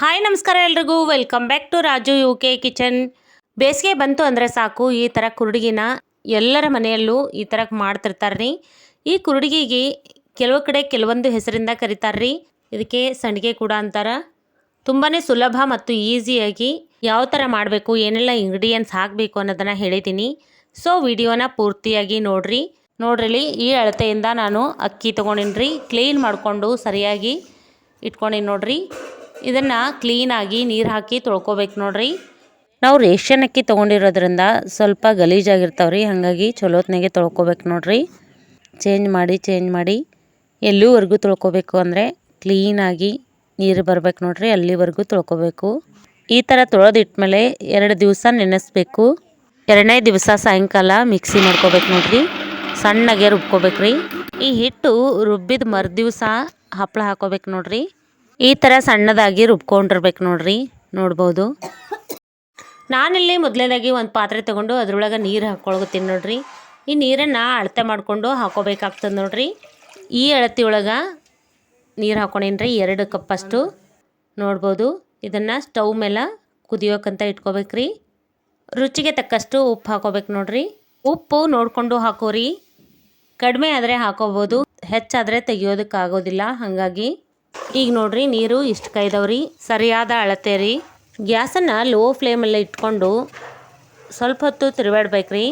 Hi ನಮಸ್ಕಾರ ಎಲ್ರಿಗೂ welcome back to Raju U K kitchen. ಬೇಸಿಗೆ ಬಂತು ಅಂದರೆ ಸಾಕು ಈ ಥರ ಕುರುಡಿಗಿನ ಎಲ್ಲರ ಮನೆಯಲ್ಲೂ ಈ ಥರ ಮಾಡ್ತಿರ್ತಾರೆ. ಈ ಕುರುಡಿಗಿಗೆ ಕೆಲವು ಕಡೆ ಕೆಲವೊಂದು ಹೆಸರಿಂದ ಕರೀತಾರೆ. ಇದಕ್ಕೆ ಸಂಡಿಗೆ ಕೂಡ ಅಂತಾರೆ. ತುಂಬಾ ಸುಲಭ ಮತ್ತು ಈಸಿಯಾಗಿ ಯಾವ ಥರ ಮಾಡಬೇಕು, ಏನೆಲ್ಲ ಇಂಗ್ರೀಡಿಯೆಂಟ್ಸ್ ಹಾಕಬೇಕು ಅನ್ನೋದನ್ನು ಹೇಳಿದ್ದೀನಿ. ಸೊ ವಿಡಿಯೋನ ಪೂರ್ತಿಯಾಗಿ ನೋಡ್ರಿ. ಈ ಅಳತೆಯಿಂದ ನಾನು ಅಕ್ಕಿ ತೊಗೊಂಡಿನಿ. ಕ್ಲೀನ್ ಮಾಡಿಕೊಂಡು ಸರಿಯಾಗಿ ಇಟ್ಕೊಂಡಿನಿ ನೋಡ್ರಿ. ಇದನ್ನು ಕ್ಲೀನಾಗಿ ನೀರು ಹಾಕಿ ತೊಳ್ಕೊಬೇಕು ನೋಡ್ರಿ. ನಾವು ರೇಷನ್ ಅಕ್ಕಿ ತೊಗೊಂಡಿರೋದ್ರಿಂದ ಸ್ವಲ್ಪ ಗಲೀಜಾಗಿರ್ತಾವ್ರಿ, ಹಾಗಾಗಿ ಚಲೋತ್ನಾಗೆ ತೊಳ್ಕೊಬೇಕು ನೋಡ್ರಿ. ಚೇಂಜ್ ಮಾಡಿ ಎಲ್ಲಿವರೆಗೂ ತೊಳ್ಕೊಬೇಕು ಅಂದರೆ ಕ್ಲೀನಾಗಿ ನೀರು ಬರ್ಬೇಕು ನೋಡ್ರಿ, ಅಲ್ಲಿವರೆಗೂ ತೊಳ್ಕೊಬೇಕು. ಈ ಥರ ತೊಳೆದಿಟ್ಮೇಲೆ 2 ದಿವಸ ನೆನೆಸ್ಬೇಕು. 2ನೇ ದಿವಸ ಸಾಯಂಕಾಲ ಮಿಕ್ಸಿ ಮಾಡ್ಕೋಬೇಕು ನೋಡ್ರಿ, ಸಣ್ಣಗೆ ರುಬ್ಕೋಬೇಕ್ರಿ. ಈ ಹಿಟ್ಟು ರುಬ್ಬಿದ ಮರುದಿವಸ ಹಪ್ಪಳ ಹಾಕೋಬೇಕು ನೋಡ್ರಿ. ಈ ಥರ ಸಣ್ಣದಾಗಿ ರುಬ್ಕೊಂಡಿರ್ಬೇಕು ನೋಡ್ರಿ. ನೋಡ್ಬೋದು, ನಾನಿಲ್ಲಿ ಮೊದಲನೇದಾಗಿ ಒಂದು ಪಾತ್ರೆ ತೊಗೊಂಡು ಅದ್ರೊಳಗೆ ನೀರು ಹಾಕ್ಕೊಳ್ತೀನಿ ನೋಡ್ರಿ. ಈ ನೀರನ್ನು ಅಳತೆ ಮಾಡಿಕೊಂಡು ಹಾಕೋಬೇಕಾಗ್ತದೆ ನೋಡ್ರಿ. ಈ ಅಳತೆ ಒಳಗೆ ನೀರು ಹಾಕ್ಕೊಂಡಿನ್ರಿ 2 ಕಪ್ಪಷ್ಟು. ನೋಡ್ಬೋದು, ಇದನ್ನು ಸ್ಟವ್ ಮೇಲೆ ಕುದಿಯೋಕ್ಕಂತ ಇಟ್ಕೋಬೇಕ್ರಿ. ರುಚಿಗೆ ತಕ್ಕಷ್ಟು ಉಪ್ಪು ಹಾಕೋಬೇಕು ನೋಡ್ರಿ. ಉಪ್ಪು ನೋಡಿಕೊಂಡು ಹಾಕೋರಿ, ಕಡಿಮೆ ಆದರೆ ಹಾಕೋಬೋದು, ಹೆಚ್ಚಾದರೆ ತೆಗಿಯೋದಕ್ಕಾಗೋದಿಲ್ಲ. ಹಾಗಾಗಿ ಈಗ ನೋಡ್ರಿ ನೀರು ಇಷ್ಟು ಕಾಯ್ದವ್ರಿ, ಸರಿಯಾದ ಅಳತೆ ರೀ. ಗ್ಯಾಸನ್ನು ಲೋ ಫ್ಲೇಮಲ್ಲಿ ಇಟ್ಕೊಂಡು ಸ್ವಲ್ಪ ಹೊತ್ತು ತಿರುವಾಡ್ಬೇಕ್ರಿ,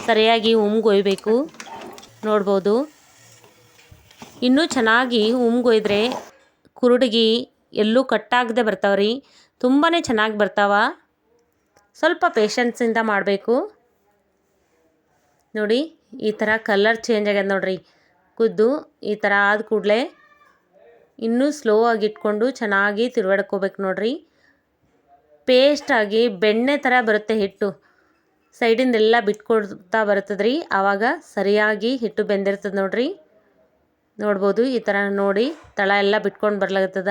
ಸರಿಯಾಗಿ ಉಮ್ಗೊಯ್ಬೇಕು. ನೋಡ್ಬೋದು, ಇನ್ನೂ ಚೆನ್ನಾಗಿ ಉಮ್ಗೊಯ್ದ್ರೆ ಕುರುಡಿಗೆ ಎಲ್ಲೂ ಕಟ್ಟಾಗದೆ ಬರ್ತಾವ್ರಿ, ತುಂಬಾ ಚೆನ್ನಾಗಿ ಬರ್ತಾವ. ಸ್ವಲ್ಪ ಪೇಷನ್ಸಿಂದ ಮಾಡಬೇಕು. ನೋಡಿ ಈ ಥರ ಕಲರ್ ಚೇಂಜ್ ಆಗ್ಯದ ನೋಡ್ರಿ. ಕುದ್ದು ಈ ಥರ ಆದ ಕೂಡಲೇ ಇನ್ನೂ ಸ್ಲೋ ಆಗಿ ಇಟ್ಕೊಂಡು ಚೆನ್ನಾಗಿ ತಿರುವಾಡ್ಕೋಬೇಕು ನೋಡ್ರಿ. ಪೇಸ್ಟಾಗಿ ಬೆಣ್ಣೆ ಥರ ಬರುತ್ತೆ ಹಿಟ್ಟು, ಸೈಡಿಂದೆಲ್ಲ ಬಿಟ್ಕೊಡ್ತಾ ಬರ್ತದ್ರಿ. ಆವಾಗ ಸರಿಯಾಗಿ ಹಿಟ್ಟು ಬೆಂದಿರ್ತದೆ ನೋಡ್ರಿ. ನೋಡ್ಬೋದು, ಈ ಥರ ನೋಡಿ ತಳ ಎಲ್ಲ ಬಿಟ್ಕೊಂಡು ಬರ್ಲಾಗ್ತದ.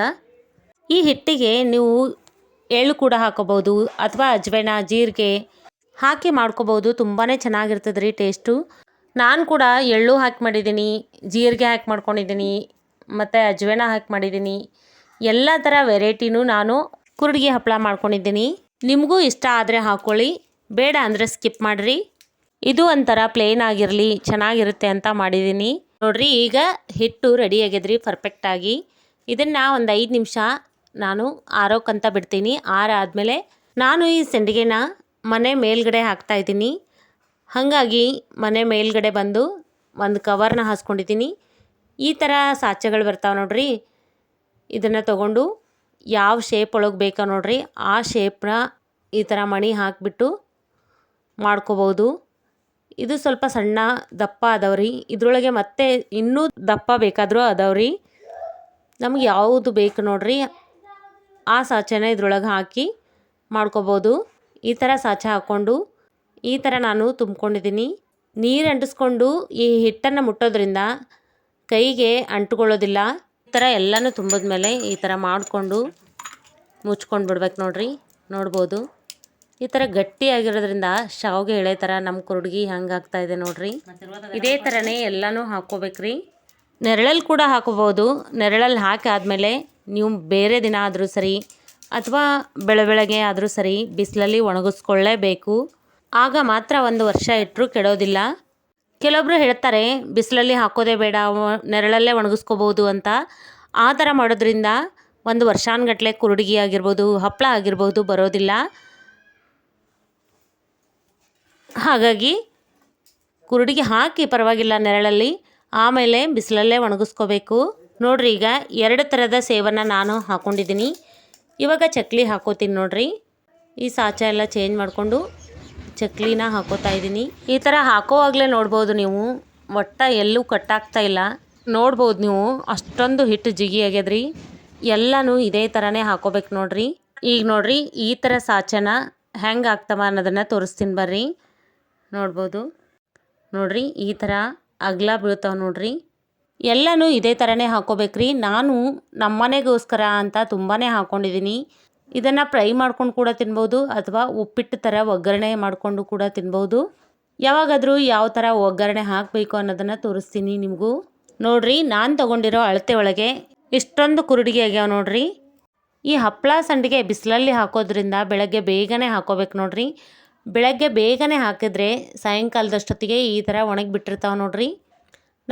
ಈ ಹಿಟ್ಟಿಗೆ ನೀವು ಎಳ್ಳು ಕೂಡ ಹಾಕೋಬೋದು, ಅಥವಾ ಅಜ್ವಾನ ಜೀರಿಗೆ ಹಾಕಿ ಮಾಡ್ಕೋಬೋದು. ತುಂಬಾ ಚೆನ್ನಾಗಿರ್ತದೆ ರೀ ಟೇಸ್ಟು. ನಾನು ಕೂಡ ಎಳ್ಳು ಹಾಕಿ ಮಾಡಿದ್ದೀನಿ, ಜೀರಿಗೆ ಹಾಕಿ ಮಾಡ್ಕೊಂಡಿದ್ದೀನಿ, ಮತ್ತು ಅಜ್ವಾನ ಹಾಕಿ ಮಾಡಿದ್ದೀನಿ. ಎಲ್ಲ ಥರ ವೆರೈಟಿನೂ ನಾನು ಕುರುಡಿಗೆ ಹಪ್ಪಳ ಮಾಡ್ಕೊಂಡಿದ್ದೀನಿ. ನಿಮಗೂ ಇಷ್ಟ ಆದರೆ ಹಾಕ್ಕೊಳ್ಳಿ, ಬೇಡ ಅಂದರೆ ಸ್ಕಿಪ್ ಮಾಡಿರಿ. ಇದು ಒಂಥರ ಪ್ಲೇನ್ ಆಗಿರಲಿ, ಚೆನ್ನಾಗಿರುತ್ತೆ ಅಂತ ಮಾಡಿದ್ದೀನಿ ನೋಡ್ರಿ. ಈಗ ಹಿಟ್ಟು ರೆಡಿ ಆಗ್ಯದ್ರಿ ಪರ್ಫೆಕ್ಟಾಗಿ. ಇದನ್ನು ಒಂದು 5 ನಿಮಿಷ ನಾನು ಆರೋಕ್ಕಂತ ಬಿಡ್ತೀನಿ. ಆರಾದಮೇಲೆ ನಾನು ಈ ಸಂಡಿಗೆನ ಮನೆ ಮೇಲ್ಗಡೆ ಹಾಕ್ತಾಯಿದ್ದೀನಿ. ಹಾಗಾಗಿ ಮನೆ ಮೇಲ್ಗಡೆ ಬಂದು ಒಂದು ಕವರ್ನ ಹಾಸ್ಕೊಂಡಿದ್ದೀನಿ. ಈ ಥರ ಸಾಚೆಗಳು ಬರ್ತಾವೆ ನೋಡ್ರಿ. ಇದನ್ನು ತಗೊಂಡು ಯಾವ ಶೇಪ್ ಒಳಗೆ ಬೇಕೋ ನೋಡ್ರಿ, ಆ ಶೇಪ್ನ ಈ ಥರ ಮಣಿ ಹಾಕಿಬಿಟ್ಟು ಮಾಡ್ಕೋಬೋದು. ಇದು ಸ್ವಲ್ಪ ಸಣ್ಣ ದಪ್ಪ ಅದಾವ್ರಿ, ಇದರೊಳಗೆ ಮತ್ತೆ ಇನ್ನೂ ದಪ್ಪ ಬೇಕಾದರೂ ಅದಾವ್ರಿ. ನಮ್ಗೆ ಯಾವುದು ಬೇಕು ನೋಡ್ರಿ ಆ ಸಾಚೆನ ಇದ್ರೊಳಗೆ ಹಾಕಿ ಮಾಡ್ಕೋಬೋದು. ಈ ಥರ ಸಾಚೆ ಹಾಕ್ಕೊಂಡು ಈ ಥರ ನಾನು ತುಂಬ್ಕೊಂಡಿದ್ದೀನಿ. ನೀರು ಅಂಟಿಸ್ಕೊಂಡು ಈ ಹಿಟ್ಟನ್ನು ಮುಟ್ಟೋದ್ರಿಂದ ಕೈಗೆ ಅಂಟ್ಕೊಳ್ಳೋದಿಲ್ಲ. ಈ ಥರ ಎಲ್ಲನೂ ತುಂಬಿದ್ಮೇಲೆ ಈ ಥರ ಮಾಡಿಕೊಂಡು ಮುಚ್ಕೊಂಡು ಬಿಡ್ಬೇಕು ನೋಡ್ರಿ. ನೋಡ್ಬೋದು, ಈ ಥರ ಗಟ್ಟಿಯಾಗಿರೋದ್ರಿಂದ ಶಾವಿಗೆ ಎಳೆ ಥರ ನಮ್ಮ ಕುರುಡಿಗೆ ಹಂಗೆ ಆಗ್ತಾಯಿದೆ ನೋಡ್ರಿ. ಇದೇ ಥರನೇ ಎಲ್ಲನೂ ಹಾಕ್ಕೋಬೇಕ್ರಿ. ನೆರಳಲ್ಲಿ ಕೂಡ ಹಾಕೋಬೋದು. ನೆರಳಲ್ಲಿ ಹಾಕಿ ಆದಮೇಲೆ ನೀವು ಬೇರೆ ದಿನ ಆದರೂ ಸರಿ ಅಥವಾ ಬೆಳಗ್ಗೆ ಆದರೂ ಸರಿ ಬಿಸಿಲಲ್ಲಿ ಒಣಗಿಸ್ಕೊಳ್ಳೇಬೇಕು. ಆಗ ಮಾತ್ರ 1 ವರ್ಷ ಇಟ್ಟರೂ ಕೆಡೋದಿಲ್ಲ. ಕೆಲವೊಬ್ಬರು ಹೇಳ್ತಾರೆ ಬಿಸಿಲಲ್ಲಿ ಹಾಕೋದೇ ಬೇಡ, ನೆರಳಲ್ಲೇ ಒಣಗಿಸ್ಕೋಬೋದು ಅಂತ. ಆ ಥರ ಮಾಡೋದ್ರಿಂದ 1 ವರ್ಷಾನುಗಟ್ಲೆ ಕುರುಡಿಗೆ ಆಗಿರ್ಬೋದು, ಹಪ್ಪಳ ಆಗಿರ್ಬೋದು ಬರೋದಿಲ್ಲ. ಹಾಗಾಗಿ ಕುರುಡಿಗೆ ಹಾಕಿ ಪರವಾಗಿಲ್ಲ ನೆರಳಲ್ಲಿ, ಆಮೇಲೆ ಬಿಸಿಲಲ್ಲೇ ಒಣಗಿಸ್ಕೋಬೇಕು ನೋಡ್ರಿ. ಈಗ 2 ಥರದ ಸೇವನ್ನು ನಾನು ಹಾಕ್ಕೊಂಡಿದ್ದೀನಿ. ಇವಾಗ ಚಕ್ಲಿ ಹಾಕೋತೀನಿ ನೋಡ್ರಿ. ಈ ಸಾಚೆ ಎಲ್ಲ ಚೇಂಜ್ ಮಾಡಿಕೊಂಡು ಚಕ್ಲಿನ ಹಾಕೋತಾ ಇದ್ದೀನಿ. ಈ ಥರ ಹಾಕೋವಾಗಲೇ ನೋಡ್ಬೋದು ನೀವು, ಒಟ್ಟ ಎಲ್ಲೂ ಕಟ್ಟಾಗ್ತಾ ಇಲ್ಲ. ನೋಡ್ಬೋದು ನೀವು, ಅಷ್ಟೊಂದು ಹಿಟ್ಟು ಜಿಗಿ ಆಗ್ಯದ್ರಿ. ಎಲ್ಲನೂ ಇದೇ ಥರನೇ ಹಾಕೋಬೇಕು ನೋಡ್ರಿ. ಈಗ ನೋಡ್ರಿ ಈ ಥರ ಸಾಚೆನ ಹೆಂಗೆ ಆಗ್ತವ ಅನ್ನೋದನ್ನು ತೋರಿಸ್ತೀನಿ ಬರ್ರಿ. ನೋಡ್ಬೋದು ನೋಡ್ರಿ, ಈ ಥರ ಅಗಲ ಬೀಳ್ತಾವೆ ನೋಡ್ರಿ. ಎಲ್ಲನೂ ಇದೇ ಥರನೇ ಹಾಕೋಬೇಕ್ರಿ. ನಾನು ನಮ್ಮನೆಗೋಸ್ಕರ ಅಂತ ತುಂಬಾ ಹಾಕ್ಕೊಂಡಿದ್ದೀನಿ. ಇದನ್ನು ಫ್ರೈ ಮಾಡ್ಕೊಂಡು ಕೂಡ ತಿನ್ಬೋದು, ಅಥವಾ ಉಪ್ಪಿಟ್ಟು ಥರ ಒಗ್ಗರಣೆ ಮಾಡಿಕೊಂಡು ಕೂಡ ತಿನ್ಬೋದು. ಯಾವಾಗಾದರೂ ಯಾವ ಥರ ಒಗ್ಗರಣೆ ಹಾಕಬೇಕು ಅನ್ನೋದನ್ನು ತೋರಿಸ್ತೀನಿ ನಿಮಗೂ. ನೋಡ್ರಿ, ನಾನು ತೊಗೊಂಡಿರೋ ಅಳತೆ ಒಳಗೆ ಇಷ್ಟೊಂದು ಕುರುಡಿಗೆ ಆಗ್ಯಾವ ನೋಡ್ರಿ. ಈ ಹಪ್ಪಳ ಸಂಡಿಗೆ ಬಿಸಿಲಲ್ಲಿ ಹಾಕೋದ್ರಿಂದ ಬೆಳಗ್ಗೆ ಬೇಗನೆ ಹಾಕೋಬೇಕು ನೋಡ್ರಿ. ಬೆಳಗ್ಗೆ ಬೇಗನೆ ಹಾಕಿದ್ರೆ ಸಾಯಂಕಾಲದಷ್ಟೊತ್ತಿಗೆ ಈ ಥರ ಒಣಗಿ ಬಿಟ್ಟಿರ್ತಾವೆ ನೋಡ್ರಿ.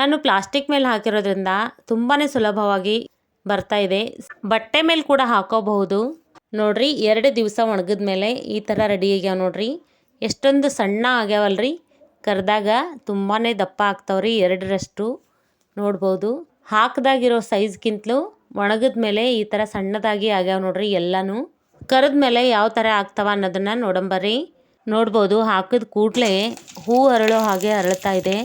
ನಾನು ಪ್ಲಾಸ್ಟಿಕ್ ಮೇಲೆ ಹಾಕಿರೋದ್ರಿಂದ ತುಂಬಾ ಸುಲಭವಾಗಿ ಬರ್ತಾ ಇದೆ. ಬಟ್ಟೆ ಮೇಲೆ ಕೂಡ ಹಾಕೋಬಹುದು ನೋಡ್ರಿ. 2 ದಿವಸ ಒಣಗಿದ ಮೇಲೆ ಈ ಥರ ರೆಡಿ ಆಗ್ಯಾವ ನೋಡ್ರಿ. ಎಷ್ಟೊಂದು ಸಣ್ಣ ಆಗ್ಯಾವಲ್ರಿ. ಕರೆದಾಗ ತುಂಬಾ ದಪ್ಪ ಆಗ್ತಾವ್ರಿ, 2ರಷ್ಟು ನೋಡ್ಬೋದು. ಹಾಕಿದಾಗಿರೋ ಸೈಜ್ಗಿಂತಲೂ ಒಣಗಿದ ಮೇಲೆ ಈ ಥರ ಸಣ್ಣದಾಗಿ ಆಗ್ಯಾವ ನೋಡ್ರಿ ಎಲ್ಲನೂ. ಕರೆದ ಮೇಲೆ ಯಾವ ಥರ ಆಗ್ತಾವ ಅನ್ನೋದನ್ನು ನೋಡಂಬರ್ರಿ. ನೋಡ್ಬೋದು ಹಾಕಿದ ಕೂಡಲೇ ಹೂ ಅರಳೋ ಹಾಗೆ ಅರಳ್ತಾ ಇದೆ.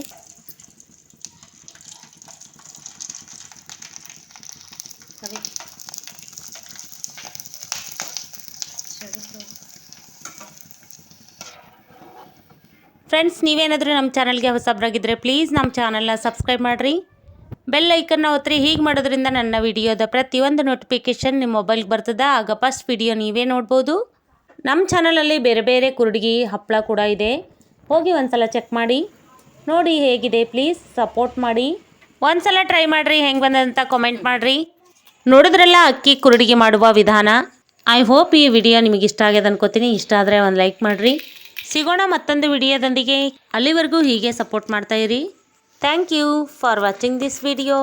ಫ್ರೆಂಡ್ಸ್, ನೀವೇನಾದರೂ ನಮ್ಮ ಚಾನಲ್ಗೆ ಹೊಸಬ್ರಾಗಿದ್ದರೆ ಪ್ಲೀಸ್ ನಮ್ಮ ಚಾನಲ್ನ ಸಬ್ಸ್ಕ್ರೈಬ್ ಮಾಡಿರಿ, ಬೆಲ್ ಐಕನ್ನ ಒತ್ತಿರಿ. ಹೀಗೆ ಮಾಡೋದ್ರಿಂದ ನನ್ನ ವಿಡಿಯೋದ ಪ್ರತಿಯೊಂದು ನೋಟಿಫಿಕೇಷನ್ ನಿಮ್ಮ ಮೊಬೈಲ್ಗೆ ಬರ್ತದೆ. ಆಗ ಫಸ್ಟ್ ವಿಡಿಯೋ ನೀವೇ ನೋಡ್ಬೋದು. ನಮ್ಮ ಚಾನಲಲ್ಲಿ ಬೇರೆ ಬೇರೆ ಕುರುಡಿಗೆ ಹಪ್ಪಳ ಕೂಡ ಇದೆ, ಹೋಗಿ ಒಂದ್ಸಲ ಚೆಕ್ ಮಾಡಿ ನೋಡಿ ಹೇಗಿದೆ. ಪ್ಲೀಸ್ ಸಪೋರ್ಟ್ ಮಾಡಿ, ಒಂದ್ಸಲ ಟ್ರೈ ಮಾಡಿರಿ, ಹೆಂಗೆ ಬಂದಂತ ಕಾಮೆಂಟ್ ಮಾಡಿರಿ. ನೋಡಿದ್ರೆಲ್ಲ ಅಕ್ಕಿ ಕುರುಡಿಗೆ ಮಾಡುವ ವಿಧಾನ. ಐ ಹೋಪ್ ಈ ವಿಡಿಯೋ ನಿಮಗೆ ಇಷ್ಟ ಆಗಿದೆ ಅನ್ಕೋತೀನಿ. ಇಷ್ಟ ಆದರೆ ಒಂದು ಲೈಕ್ ಮಾಡಿರಿ. ಸಿಗೋಣ ಮತ್ತೊಂದು ವಿಡಿಯೋದೊಂದಿಗೆ. ಅಲ್ಲಿವರೆಗೂ ಹೀಗೆ ಸಪೋರ್ಟ್ ಮಾಡ್ತಾಯಿರಿ. Thank you for watching this video.